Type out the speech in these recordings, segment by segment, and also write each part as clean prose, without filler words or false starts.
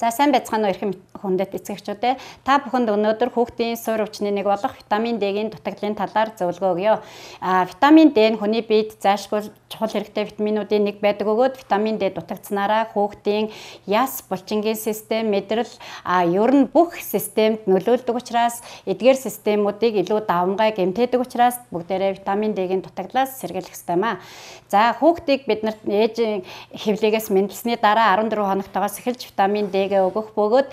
За сайн байцгаана уу эрхэм хүндэт эцэгчүүдээ. Та бүхэнд өнөөдөр хүүхдийн суурь өвчний нэг болох витамин D-гийн дутагдлын талаар зөвлөгөө өгье. Витамин D нь хүний биед зайлшгүй чухал хэрэгтэй витаминуудын нэг байдаг өгөөд витамин D дутагдсанараа хүүхдийн яс, булчингийн систем, мэдрэл ер нь бүх системд нөлөөлдөг учраас эдгээр системүүдийг илүү давмгай гэмтээдэг учраас бүгдээрээ витамин D-гийн дутагдлаас сэргийлэх ёстой маа. За хүүхдийг бид нарт ээжийн хэвлэгээс мэндэлсний дараа 14 хоногтойгоос эхэлж витамин D-гээ өгөх бөгөөд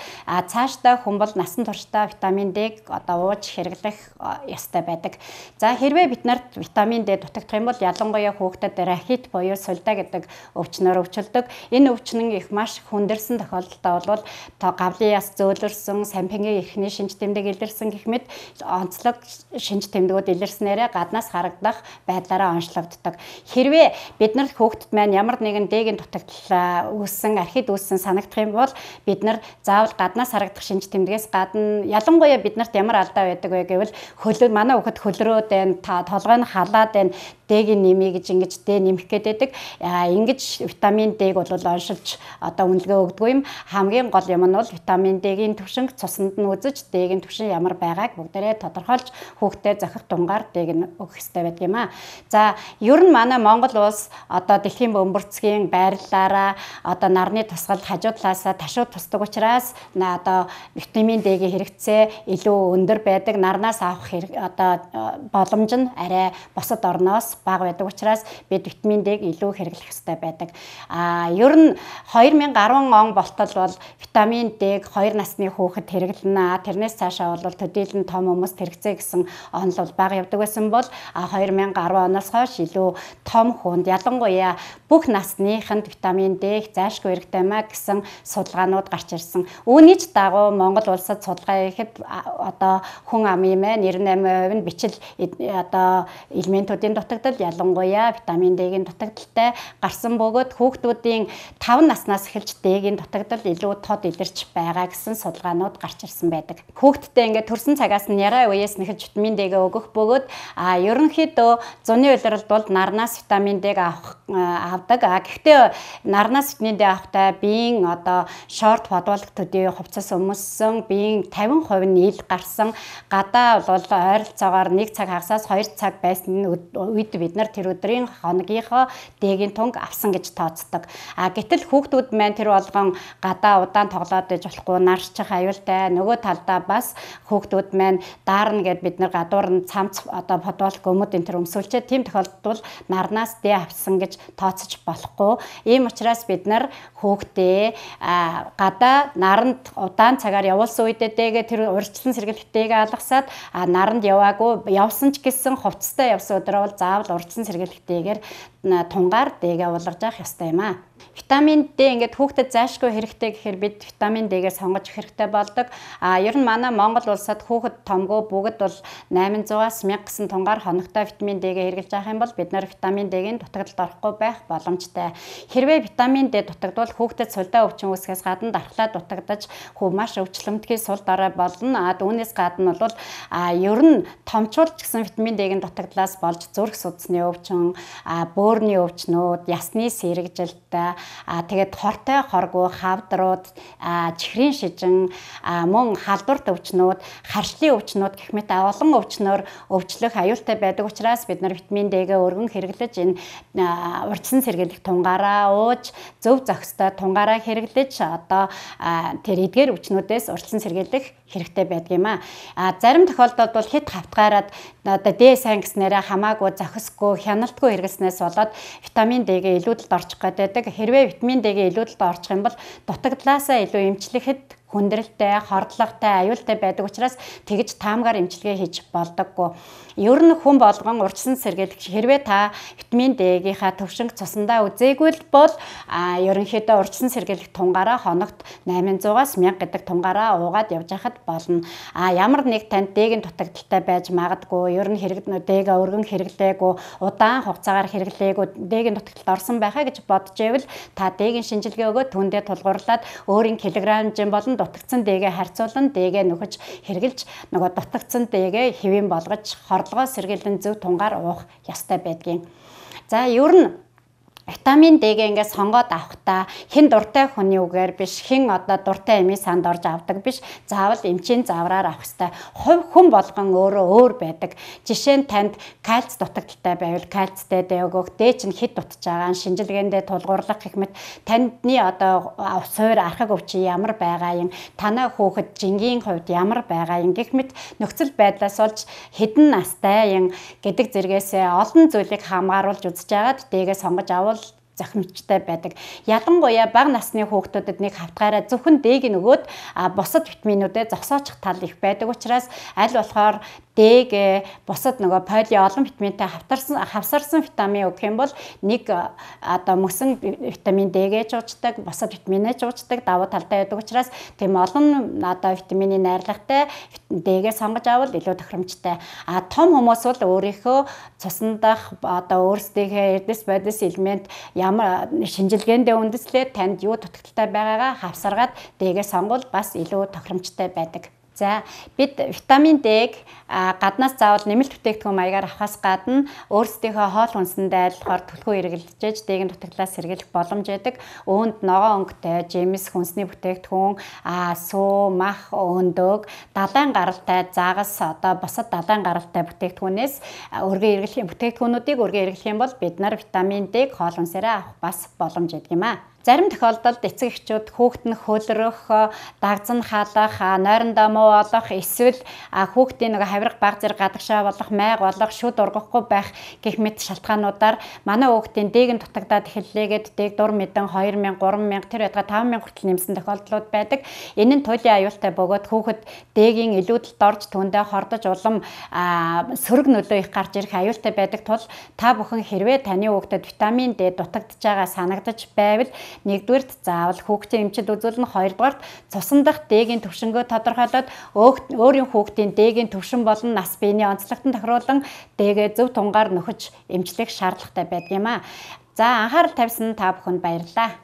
цаашдаа хүн бол насан туршдаа витамин D-г ууж хэрэглэх ёстой байдаг. За хэрвээ бид нарт витамин D дутагдах юм бол ялангуяа хүүхдэд рахит буюу сулда гэдэг өвчнөр өвчлөдөг. Энэ өвчин их маш хүндэрсэн тохиолдолд бол гавлын яс зөөлрсөн, сампингийн эрхний шинж тэмдэг илэрсэн гэх мэт онцлог шинж тэмдгүүд илэрснээрээ гаднаас харагдах байдлаараа онцлогддог. Хэрвээ бид нарт хүүхдэд маань ямар нэгэн D-гийн дутагдал үүссэн, архид үүссэн санагдах юм бол бид нар заавал гаднаас харагдах шинж тэмдгээс гадна ялангуяа бид нарт ямар алдаа байдаг вэ гэвэл хөлөө манай хүүхэд хөлрөөд байна, толгой нь халаад байна, D-гийн нэмий гэж ингэж D нэмэх гээд байдаг. Ингэж витамин D-г бол оншилж үнэлгээ өгдөг юм. Хамгийн гол юм нь бол витамин D-гийн түвшинг цуснд нь үзэж D-гийн түвшин ямар байгааг бүгдээрээ тодорхойлж хүүхдэд зохих тунгаар D-г нь өгөх хэрэгтэй байдаг юм аа. За ер нь манай Монгол улс дэлхийн бөмбөрцгийн байрлалаараа нарны тусгалд хажуу талаасаа ташууд тусдаг учраас витамин D-гийн хэрэгцээ илүү өндөр байдаг. Нарнаас авах боломж нь арай бусад орноос бага байдаг учраас бид витамин D-г илүү хэрэглэх ёстой байдаг. Ер нь 2010 он болтол бол витамин D-г 2 насны хүүхэд хэрэглэнэ. Тэрнээс цаашаа бол төдийлөн том хүмүүст хэрэгцээ гэсэн онол бол бага явдаг байсан бол 2010 оноос хойш илүү том хүнд ялангуяа бүх насныханд витамин D их зайлшгүй хэрэгтэй маа гэсэн судалгаанууд гарч ирсэн. Үүнийч дагуу Монгол улсад судалгаа хийхэд хүн амын 98% нь бичил элементүүдийн дутагдал ялангуяа витамин D-гийн дутагдaltaй гарсан бөгөөд хүүхдүүдийн 5 наснаас эхэлж D-гийн дутагдал илүү тод илэрч байгаа гэсэн судалгаанууд гарч ирсэн байдаг. Хүүхдтэй ингээд төрсэн цагаас нь яраа үеэс нь эхэлж витамин D-гээ өгөх бөгөөд ерөнхийдөө зуны улиралд бол нарнаас витамин D-г авдаг. Гэхдээ нарнаас витамин D авахтай биеийн шорт подволк төдий хувцас өмссөн, биеийн 50% нь ил гарсан, гадаа бол ойролцоогоор 1 цаг хагасаас 2 цаг байсан үед бид нар тэр өдрийн хоногийнхоо D-гийн тунг авсан гэж тооцдог. Гэтэл хүүхдүүд маань тэр болгон гадаа удаан тоглоод иж болохгүй нарчих аюултай. Нөгөө талдаа бас хүүхдүүд маань даарна гэд бид нар гадуур нь цамц подволк өмд энэ төр өмсүүлчээ. Тийм тохиолдолд бол нарнаас D авсан гэж тооцож болохгүй. Ийм учраас бид нар хүүхдээ гадаа наранд удаан цагаар явуулсан үедээ D-гээ тэр урьдчилан сэргийлэх D-гээ алгасаад наранд яваагүй явсан ч гэсэн хувцастай явсан өдрөө бол заавал урьдчилан сэргийлэх D-гээр тунгаар D-гээ уулгаж явах ёстой юм аа. Витамин D ингээд хүүхдэд зайлшгүй хэрэгтэй гэхээр бид витамин D-гээ сонгож хэрэгтэй болдог. Ер нь манай Монгол улсад хүүхэд томгүй бүгд бол 800-аас 1000 гэсэн тунгаар хоногтой витамин D-гээ хэрэглэж авах юм бол бид нар витамин D-гийн дутагдалд орохгүй байх боломжтой. Хэрвээ витамин D дутагдвал хүүхдэд сулдаа өвчин үүсгэхээс гадна дархлаа дутагдаж маш өвчлөмтгий сул дорой болно. Үүнээс гадна бол ер нь томчуулж гэсэн витамин D-гийн дутагдлаас болж зүрх судасны өвчин, бөөрийн өвчнүүд, ясны сэргэжилт, тэгээд хортой хоргүй хавдрууд, чихрийн шижин, мөн халдварт өвчнүүд, харшлын өвчнүүд гэх мэт олон өвчнөөр өвчлөх аюултай байдаг учраас бид нар витамин D-гээ өргөн хэрэглэж энэ урьдчилан сэргийлэх тунгаараа ууж зөв зохистой тунгаараа хэрэглэж тэр эдгээр өвчнүүдээс урьдчилан сэргийлэх хэрэгтэй байдаг юм аа. Зарим тохиолдолд бол хэд хавтгаараад D сайн гэснээрээ хамаагүй зохисгүй хяналтгүй хэрэглэснээс болоод витамин D-гээ илүүдэлд орчих гэдэг. Хэрвээ витамин D-гээ илүүдэлд орчих юм бол дутагдлаасаа илүү эмчлэхэд хүндрэлтэй, хордлоготой, аюултай байдаг учраас тэгж таамгаар эмчилгээ хийж болдоггүй. Ер нь хүн болгон урьдчилан сэргийлэх хэрвээ та витамин D-гийнхаа төвшинг цусандаа үзээгүй бол ерөнхийдөө урьдчилан сэргийлэх тунгаараа хоногт 800-аас 1000 гэдэг тунгаараа уугаад явж хахад болно. Ямар нэг танд D-гийн дутагдaltaй байж магадгүй, ер нь D-гээ өргөн хэрэглээгүй, удаан хугацаагаар хэрэглээгүй D-гийн дутагдалд орсон байхаа гэж бодож ивэл та D-гийн шинжилгээ өгөөд түүндээ тулгуурлаад өөрийн килограмм хэмжээ болон дутагдсан D-гээ харьцуулан D-гээ нөхөж хэрэглэж нөгөө дутагдсан D-гээ хэвэн болгож хордлогоо сэргийлэн зөв тунгаар уух ёстой байдгийн. За ер нь Витамин D-г ингээд сонгоод авахдаа хэн дуртай хүний үгээр биш, хэн одоо дуртай эмийн санд орж авдаг биш, заавал эмчийн заавраар авах хэрэгтэй. Хувь хүн болгон өөрөө өөр байдаг. Жишээ нь танд кальц дутагдaltaй байвал кальцтэй D өгөх, D чинь хэд дутж байгаа, шинжилгээндээ тулгуурлах гэх мэт таны одоо суур архаг өвчин ямар байгаа юм, танай хүүхэд жингийн хувьд ямар байгаа юм гэх мэт нөхцөл байдлаас олж хэдэн настай юм гэдэг зэрэгээс олон зүйлийг хамгаруулж үзэж агаад D-гээ сонгож авал зохимжтой байдаг. Ялангуяа бага насны хүүхдүүдэд нэг хавтгаараа зөвхөн D-г нөгөөд бусад витаминуудыг зогсоочих тал их байдаг учраас аль болохоор D-г бусад нөгөө поли олон витаминтай хавсарсан витамин өгөх юм бол нэг одоо мөсөн витамин D-г жуучдаг, бусад витаминээ жуучдаг давуу талтай байдаг учраас тийм олон одоо витамины найрлагатай D-г сонгож авал илүү тохиромжтой. Том хүмүүс бол өөрийнхөө цусндах одоо өөрсдийнхээ эрдэс бодис элемент ямар шинжилгээндээ үндэслээд танд юу дутагдaltaй байгаагаа хавсаргаад D-г сонгол бас илүү тохиромжтой байдаг. За бид витамин D-г гаднаас заавал нэмэлт бүтээгдэхүүн маягаар авахаас гадна өөрсдийнхөө хоол хүнсэндээ айлхаар түлхүү эргэлжиж D-гийн дутагдлаас сэргийлэх боломж байдаг. Үүнд ногоон өнгөтэй, жимс, хүнсний бүтээгдэхүүн, сүү, мах, өндөг, далайн гаралтай, загас одоо бусад далайн гаралтай бүтээгдэхүүнээс өргөн эргэлхийн бүтээгдэхүүнүүдийг өргөн эргэлэх юм бол бид нар витамин D-г хоол хүнсээрээ авах бас боломж байдаг юм аа. Зарим тохиолдолд эцэг эхчүүд хүүхэд нь хөлрөх, дагзан халах, нойрондоо муу болох, эсвэл хүүхдийн нэг хавирга баг зэрэг гадагшаа болох, майг болох, шүд ургахгүй байх гэх мэт шалтгаануудаар манай хүүхдийн D-г дутагдаад эхэллээгээд D-г дур мэдэн 2000, 3000 тэр байтугай 5000 хүртэл нэмсэн тохиолдлууд байдаг. Энэ нь туйлын аюултай бөгөөд хүүхэд D-гийн илүүдэлд орж түүндээ хордож улам сөрөг нөлөө их гарч ирэх аюултай байдаг тул та бүхэн хэрвээ таны хүүхдэд витамин D дутагдж байгаа санагдаж байвал нэгдүгээрт заавал хүүхдийн эмчилд үзүүлнэ, хоёрдугаарт цусан дахь D-гийн түвшингөө тодорхойлоод өөрийн хүүхдийн D-гийн түвшин болон нас биений онцлогтон тохируулан D-гээ зөв тунгаар нөхөж эмчлэх шаардлагатай байдаг юм аа. За анхаарал тавьсан та бүхэнд баярлалаа.